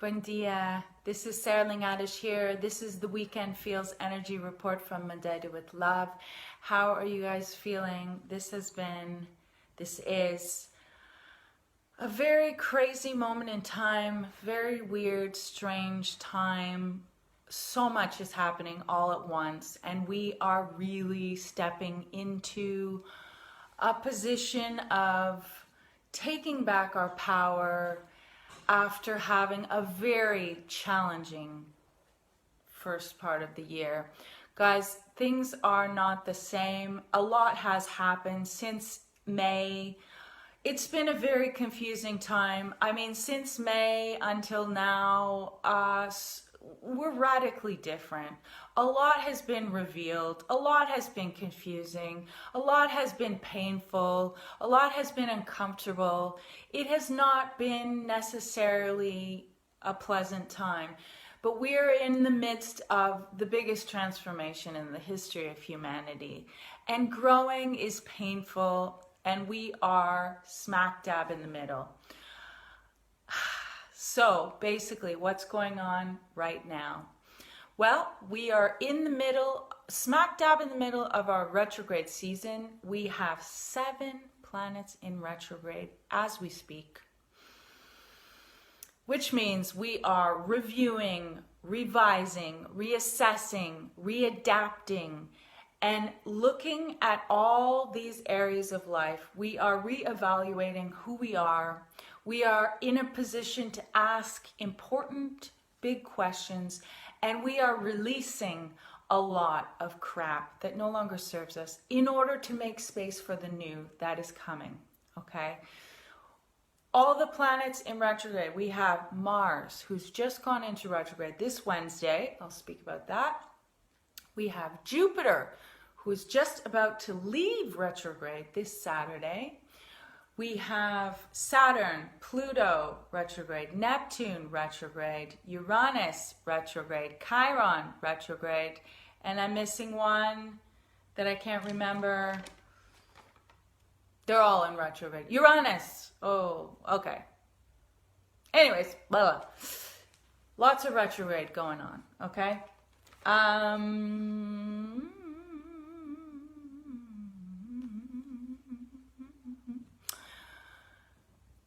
Buen dia. This is Sarah Lingadish here. This is the Weekend Feels Energy Report from Madeira with Love. How are you guys feeling? This is a very crazy moment in time, very weird, strange time. So much is happening all at once, and we are really stepping into a position of taking back our power after having a very challenging first part of the year. Guys, things are not the same. A lot has happened since May. It's been a very confusing time. I mean, since May until now, we're radically different. A lot has been revealed. A lot has been confusing. A lot has been painful. A lot has been uncomfortable. It has not been necessarily a pleasant time. But we're in the midst of the biggest transformation in the history of humanity. And growing is painful, and we are smack dab in the middle. So basically, what's going on right now? Well, we are in the middle, smack dab in the middle of our retrograde season. We have 7 planets in retrograde as we speak, which means we are reviewing, revising, reassessing, readapting, and looking at all these areas of life. We are reevaluating who we are. We are in a position to ask important, big questions, and we are releasing a lot of crap that no longer serves us in order to make space for the new that is coming, okay? All the planets in retrograde, we have Mars, who's just gone into retrograde this Wednesday. I'll speak about that. We have Jupiter, who is just about to leave retrograde this Saturday. We have Saturn, Pluto retrograde, Neptune retrograde, Uranus retrograde, Chiron retrograde, and I'm missing one that I can't remember. They're all in retrograde. Uranus. Oh, okay. Anyways, blah, blah. Lots of retrograde going on, okay?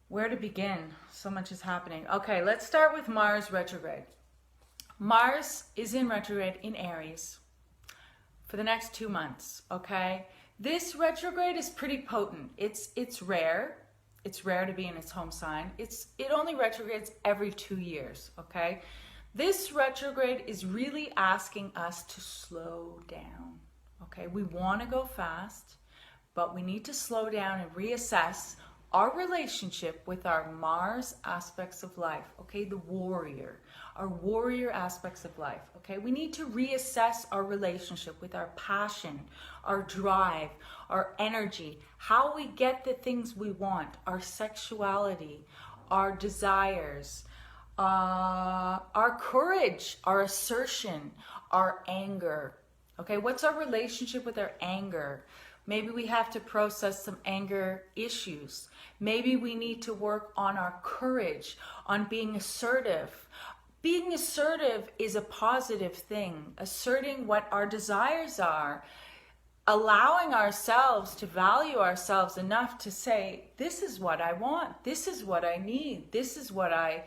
Where to begin? So much is happening. Okay, let's start with Mars retrograde. Mars is in retrograde in Aries for the next 2 months, okay? This retrograde is pretty potent. It's rare. It's rare to be in its home sign. It only retrogrades every 2 years, okay? This retrograde is really asking us to slow down, okay? We want to go fast, but we need to slow down and reassess our relationship with our Mars aspects of life, okay? The warrior, our warrior aspects of life, okay? We need to reassess our relationship with our passion, our drive, our energy, how we get the things we want, our sexuality, our desires, our courage, our assertion, our anger, okay? What's our relationship with our anger? Maybe we have to process some anger issues. Maybe we need to work on our courage, on being assertive. Being assertive is a positive thing. Asserting what our desires are. Allowing ourselves to value ourselves enough to say, this is what I want. This is what I need. This is what I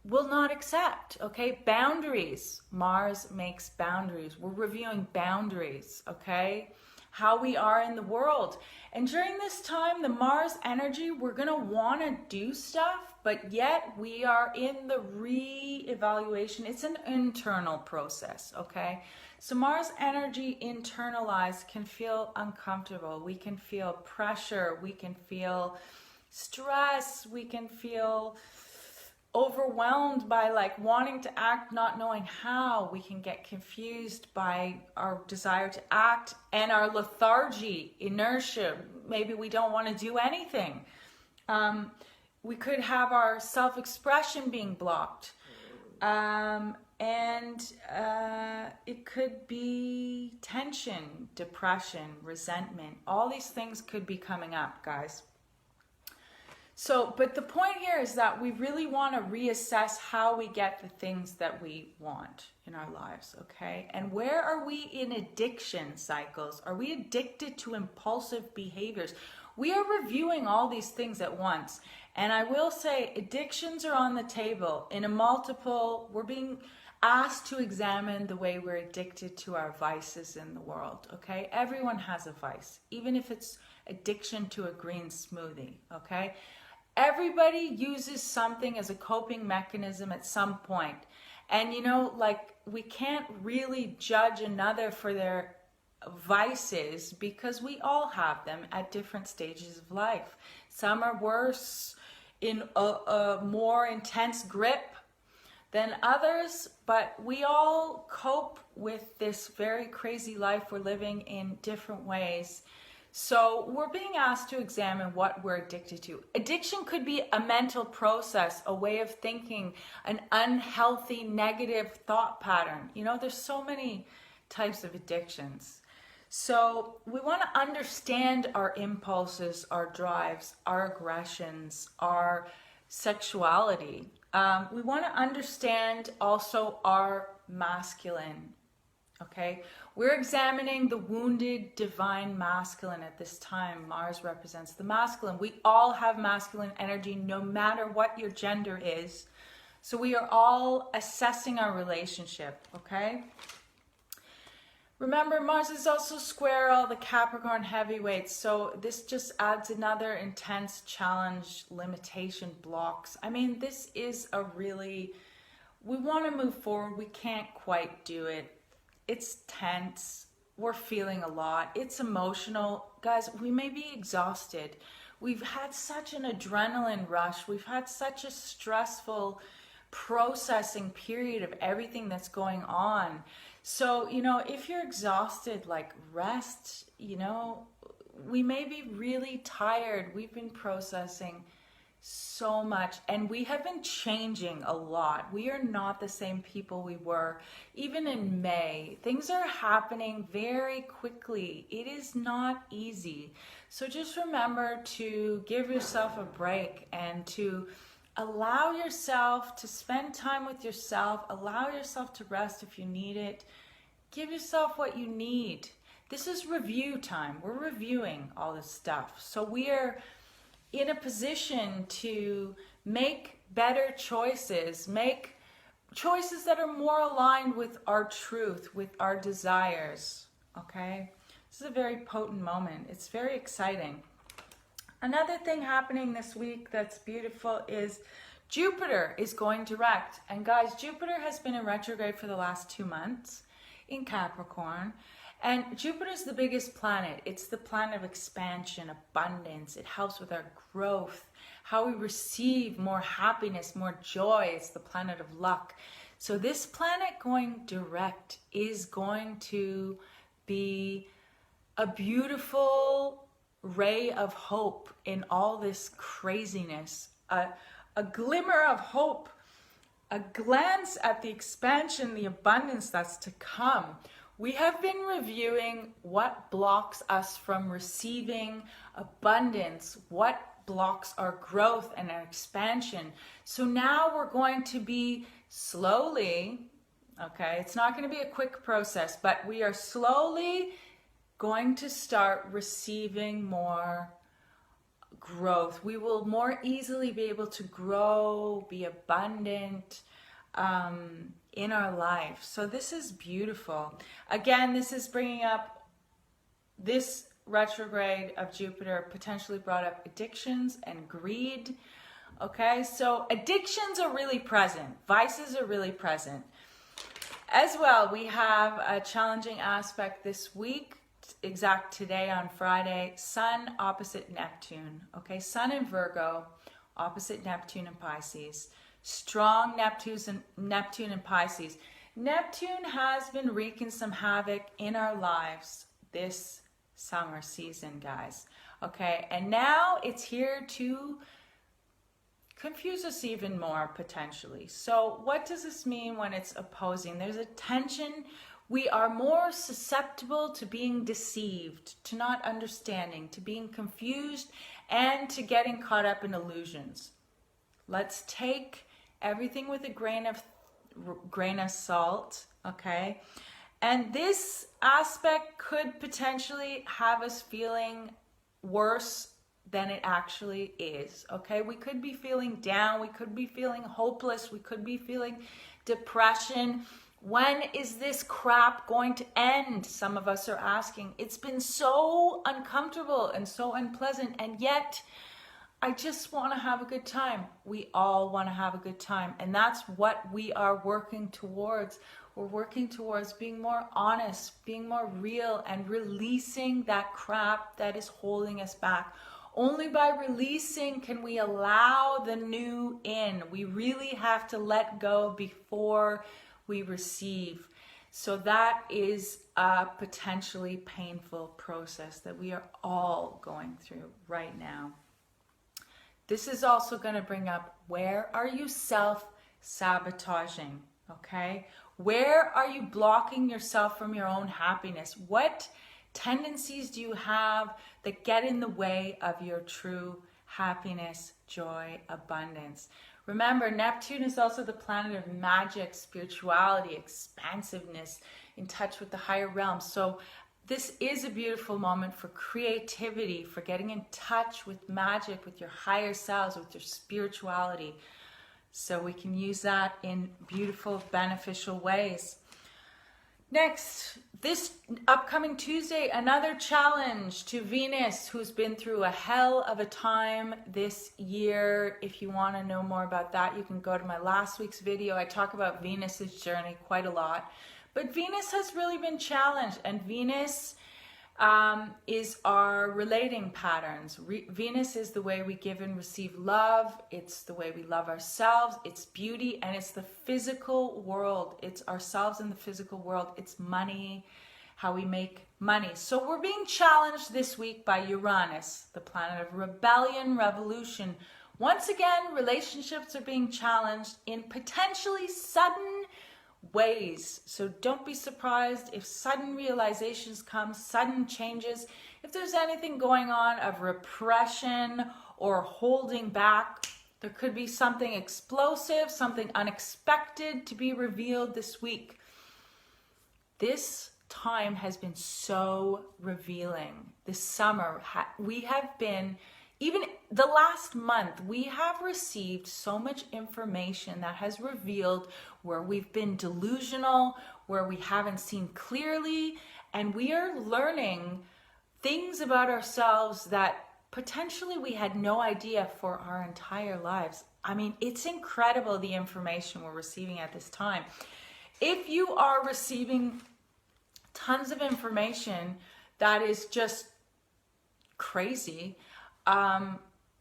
will not accept, okay? Boundaries. Mars makes boundaries. We're reviewing boundaries, okay? How we are in the world. And during this time, the Mars energy, we're going to want to do stuff, but yet we are in the re-evaluation. It's an internal process, okay? So Mars energy internalized can feel uncomfortable. We can feel pressure. We can feel stress. We can feel overwhelmed by like wanting to act, not knowing how. We can get confused by our desire to act and our lethargy, inertia. Maybe we don't want to do anything. We could have our self-expression being blocked. And it could be tension, depression, resentment. All these things could be coming up, guys. So, but the point here is that we really want to reassess how we get the things that we want in our lives, okay? And where are we in addiction cycles? Are we addicted to impulsive behaviors? We are reviewing all these things at once. And I will say addictions are on the table in a multiple, we're being asked to examine the way we're addicted to our vices in the world, okay? Everyone has a vice, even if it's addiction to a green smoothie, okay? Everybody uses something as a coping mechanism at some point. And you know, like, we can't really judge another for their vices because we all have them at different stages of life. Some are worse in a more intense grip than others, but we all cope with this very crazy life we're living in different ways. So we're being asked to examine what we're addicted to. Addiction could be a mental process, a way of thinking, an unhealthy, negative thought pattern. You know, there's so many types of addictions. So we want to understand our impulses, our drives, our aggressions, our sexuality. We want to understand also our masculine. Okay, we're examining the wounded divine masculine at this time. Mars represents the masculine. We all have masculine energy no matter what your gender is. So we are all assessing our relationship, okay? Remember, Mars is also square all the Capricorn heavyweights. So this just adds another intense challenge, limitation, blocks. I mean, this is a really, we want to move forward. We can't quite do it. It's tense. We're feeling a lot. It's emotional. Guys, we may be exhausted. We've had such an adrenaline rush. We've had such a stressful processing period of everything that's going on. So, you know, if you're exhausted, like, rest, you know, we may be really tired. We've been processing so much, and we have been changing a lot. We are not the same people we were even in May. Things are happening very quickly. It is not easy. So just remember to give yourself a break and to allow yourself to spend time with yourself. Allow yourself to rest if you need it. Give yourself what you need. This is review time. We're reviewing all this stuff. So we are in a position to make better choices, make choices that are more aligned with our truth, with our desires, okay? This is a very potent moment. It's very exciting. Another thing happening this week that's beautiful is Jupiter is going direct. And guys, Jupiter has been in retrograde for the last 2 months in Capricorn. And Jupiter is the biggest planet. It's the planet of expansion, abundance. It helps with our growth, how we receive more happiness, more joy. It's the planet of luck. So this planet going direct is going to be a beautiful ray of hope in all this craziness. A glimmer of hope, a glance at the expansion, the abundance that's to come. We have been reviewing what blocks us from receiving abundance, what blocks our growth and our expansion. So now we're going to be slowly, okay, it's not going to be a quick process, but we are slowly going to start receiving more growth. We will more easily be able to grow, be abundant, in our life. So this is beautiful. Again, this is bringing up, this retrograde of Jupiter potentially brought up addictions and greed. Okay, so addictions are really present. Vices are really present. As well, we have a challenging aspect this week, exact today on Friday, Sun opposite Neptune. Okay, Sun in Virgo, opposite Neptune in Pisces. Strong Neptune and Pisces. Neptune has been wreaking some havoc in our lives this summer season, guys. Okay, and now it's here to confuse us even more potentially. So what does this mean when it's opposing? There's a tension. We are more susceptible to being deceived, to not understanding, to being confused and to getting caught up in illusions. Let's take everything with a grain of salt, okay? And this aspect could potentially have us feeling worse than it actually is, okay? We could be feeling down, we could be feeling hopeless, we could be feeling depression. When is this crap going to end? Some of us are asking. It's been so uncomfortable and so unpleasant, and yet I just want to have a good time. We all want to have a good time, and that's what we are working towards. We're working towards being more honest, being more real, and releasing that crap that is holding us back. Only by releasing can we allow the new in. We really have to let go before we receive. So that is a potentially painful process that we are all going through right now. This is also going to bring up, where are you self-sabotaging, okay? Where are you blocking yourself from your own happiness? What tendencies do you have that get in the way of your true happiness, joy, abundance? Remember, Neptune is also the planet of magic, spirituality, expansiveness, in touch with the higher realms. So this is a beautiful moment for creativity, for getting in touch with magic, with your higher selves, with your spirituality. So we can use that in beautiful, beneficial ways. Next, this upcoming Tuesday, another challenge to Venus, who's been through a hell of a time this year. If you want to know more about that, you can go to my last week's video. I talk about Venus's journey quite a lot. But Venus has really been challenged, and Venus is our relating patterns. Venus is the way we give and receive love. It's the way we love ourselves. It's beauty, and it's the physical world. It's ourselves in the physical world. It's money, how we make money. So we're being challenged this week by Uranus, the planet of rebellion, revolution. Once again, relationships are being challenged in potentially sudden ways. So don't be surprised if sudden realizations come, sudden changes. If there's anything going on of repression or holding back, there could be something explosive, something unexpected to be revealed this week. This time has been so revealing. This summer, we have been, even the last month, we have received so much information that has revealed where we've been delusional, where we haven't seen clearly, and we are learning things about ourselves that potentially we had no idea for our entire lives. I mean, it's incredible the information we're receiving at this time. If you are receiving tons of information that is just crazy,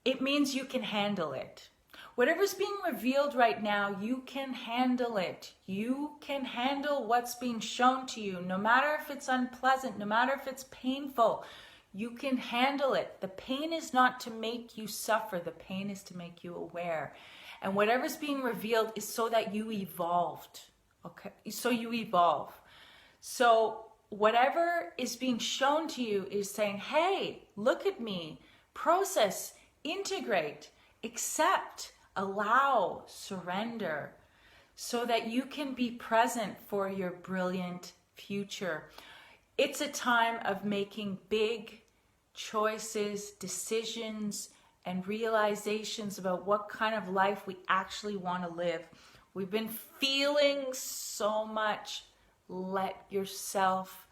it means you can handle it. Whatever's being revealed right now, you can handle it. You can handle what's being shown to you, no matter if it's unpleasant, no matter if it's painful. You can handle it. The pain is not to make you suffer. The pain is to make you aware. And whatever's being revealed is so that you evolved. Okay? So you evolve. So whatever is being shown to you is saying, hey, look at me. Process, integrate, accept, allow, surrender, so that you can be present for your brilliant future. It's a time of making big choices, decisions, and realizations about what kind of life we actually want to live. We've been feeling so much. Let yourself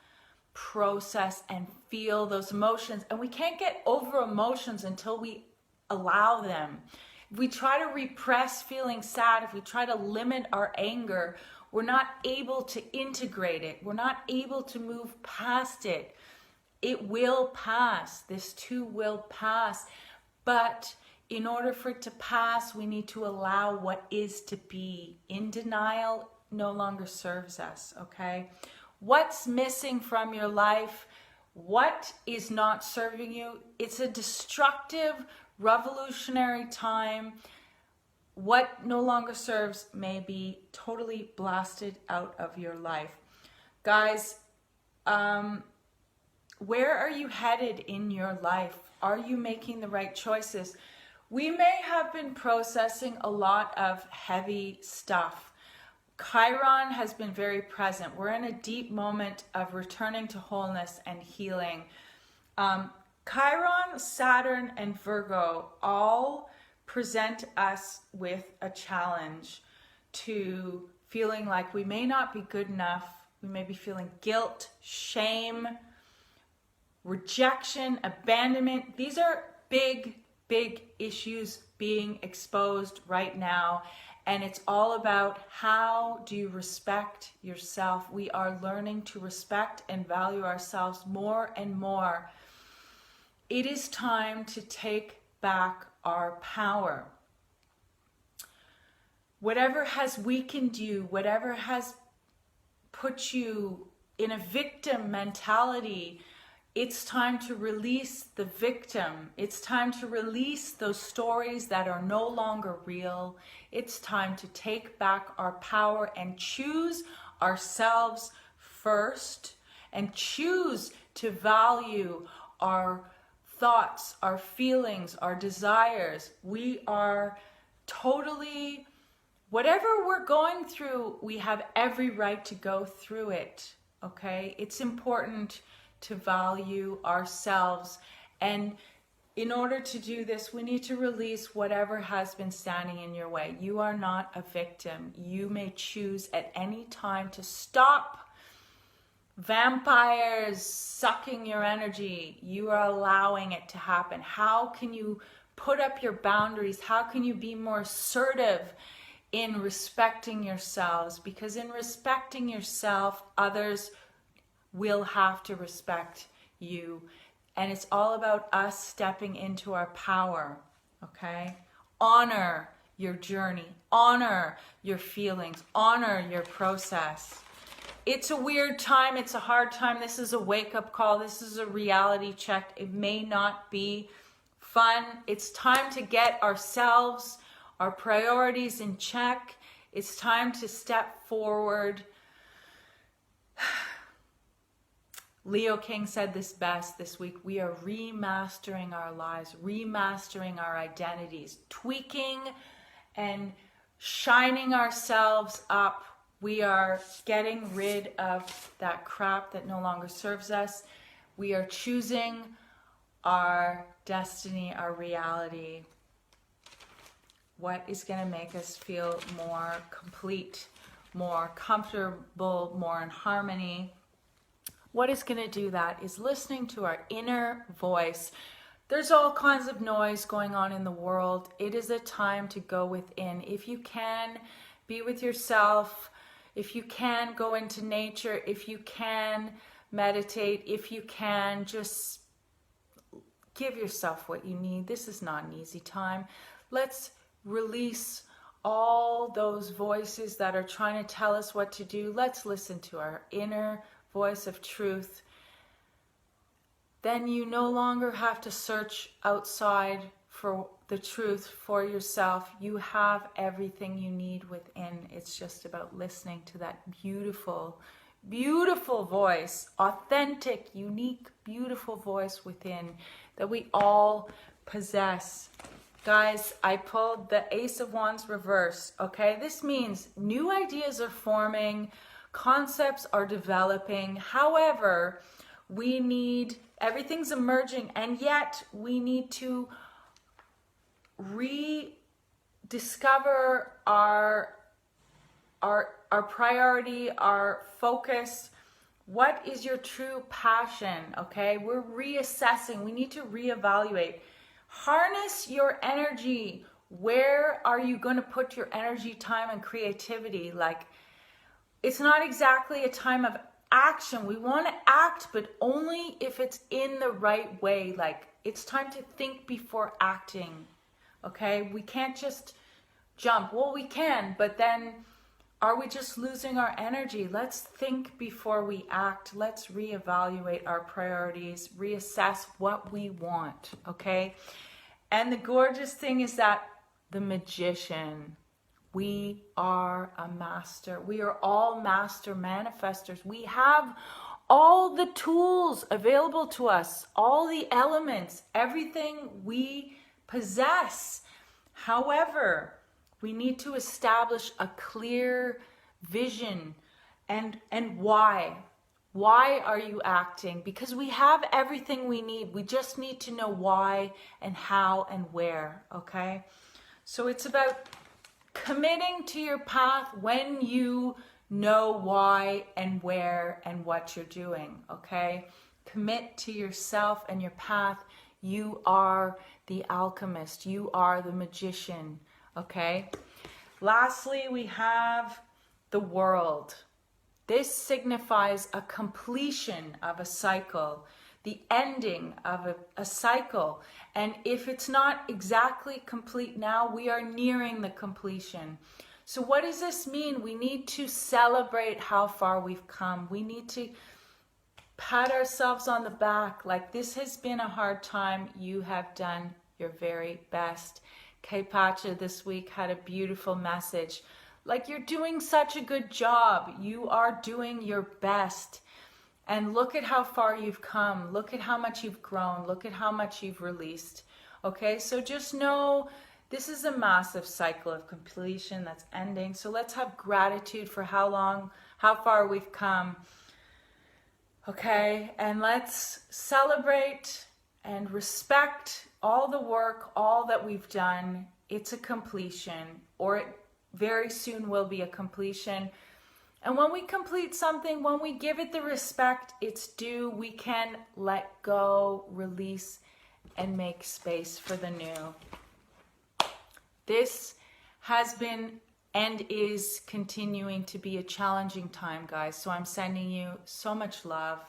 process and feel those emotions. And we can't get over emotions until we allow them. If we try to repress feeling sad, if we try to limit our anger, we're not able to integrate it. We're not able to move past it. It will pass. This too will pass. But in order for it to pass, we need to allow what is to be. In denial no longer serves us, okay? What's missing from your life? What is not serving you? It's a destructive, revolutionary time. What no longer serves may be totally blasted out of your life. Guys, where are you headed in your life? Are you making the right choices? We may have been processing a lot of heavy stuff. Chiron has been very present. We're in a deep moment of returning to wholeness and healing. Chiron, Saturn, and Virgo all present us with a challenge to feeling like we may not be good enough. We may be feeling guilt, shame, rejection, abandonment. These are big, big issues being exposed right now. And it's all about how do you respect yourself. We are learning to respect and value ourselves more and more. It is time to take back our power. Whatever has weakened you, whatever has put you in a victim mentality, it's time to release the victim. It's time to release those stories that are no longer real. It's time to take back our power and choose ourselves first and choose to value our thoughts, our feelings, our desires. We are totally, whatever we're going through, we have every right to go through it, okay? It's important to value ourselves. And in order to do this, we need to release whatever has been standing in your way. You are not a victim. You may choose at any time to stop vampires sucking your energy. You are allowing it to happen. How can you put up your boundaries? How can you be more assertive in respecting yourselves? Because in respecting yourself, others will have to respect you. And it's all about us stepping into our power, okay? Honor your journey, honor your feelings, honor your process. It's a weird time, it's a hard time. This is a wake-up call, this is a reality check. It may not be fun. It's time to get ourselves, our priorities in check. It's time to step forward. Leo King said this best this week. We are remastering our lives, remastering our identities, tweaking and shining ourselves up. We are getting rid of that crap that no longer serves us. We are choosing our destiny, our reality. What is going to make us feel more complete, more comfortable, more in harmony? What is going to do that is listening to our inner voice. There's all kinds of noise going on in the world. It is a time to go within. If you can, be with yourself. If you can, go into nature. If you can, meditate. If you can, just give yourself what you need. This is not an easy time. Let's release all those voices that are trying to tell us what to do. Let's listen to our inner voice of truth. Then you no longer have to search outside for the truth for yourself. You have everything you need within. It's just about listening to that beautiful, beautiful voice, authentic, unique, beautiful voice within that we all possess. Guys, I pulled the Ace of Wands reverse, okay? This means new ideas are forming, concepts are developing. However, we need, everything's emerging, and yet we need to rediscover our priority, our focus. What is your true passion? Okay, we're reassessing. We need to reevaluate. Harness your energy. Where are you going to put your energy, time, and creativity? Like, it's not exactly a time of action. We want to act, but only if it's in the right way. Like, it's time to think before acting. Okay, we can't just jump. Well, we can, but then are we just losing our energy? Let's think before we act. Let's reevaluate our priorities, reassess what we want, okay? And the gorgeous thing is that the magician, we are a master. We are all master manifestors. We have all the tools available to us, all the elements, everything we possess. However, we need to establish a clear vision and why. Why are you acting? Because we have everything we need. We just need to know why and how and where, okay? So it's about committing to your path when you know why and where and what you're doing, okay? Commit to yourself and your path. You are the alchemist. You are the magician, okay? Lastly, we have the world. This signifies a completion of a cycle, the ending of a cycle. And if it's not exactly complete now, we are nearing the completion. So what does this mean? We need to celebrate how far we've come. We need to pat ourselves on the back. Like, this has been a hard time. You have done your very best. Kay Pacha this week had a beautiful message. Like, you're doing such a good job. You are doing your best. And look at how far you've come. Look at how much you've grown. Look at how much you've released. Okay, so just know this is a massive cycle of completion that's ending. So let's have gratitude for how far we've come. Okay, and let's celebrate and respect all the work, all that we've done. It's a completion, or it very soon will be a completion. And when we complete something, when we give it the respect it's due, we can let go, release, and make space for the new. This has been and is continuing to be a challenging time, guys. So I'm sending you so much love.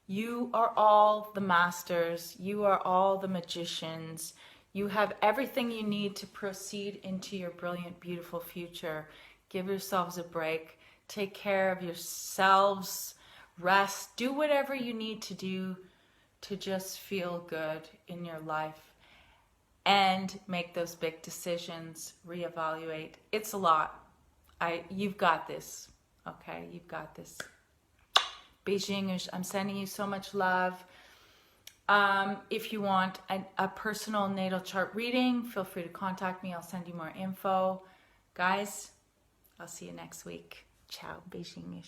You are all the masters. You are all the magicians. You have everything you need to proceed into your brilliant, beautiful future. Give yourselves a break. Take care of yourselves. Rest. Do whatever you need to do to just feel good in your life. And make those big decisions. Reevaluate. It's a lot. You've got this. Okay? You've got this. Beijing, I'm sending you so much love. If you want a personal natal chart reading, feel free to contact me. I'll send you more info. Guys, I'll see you next week. Ciao, Beijing.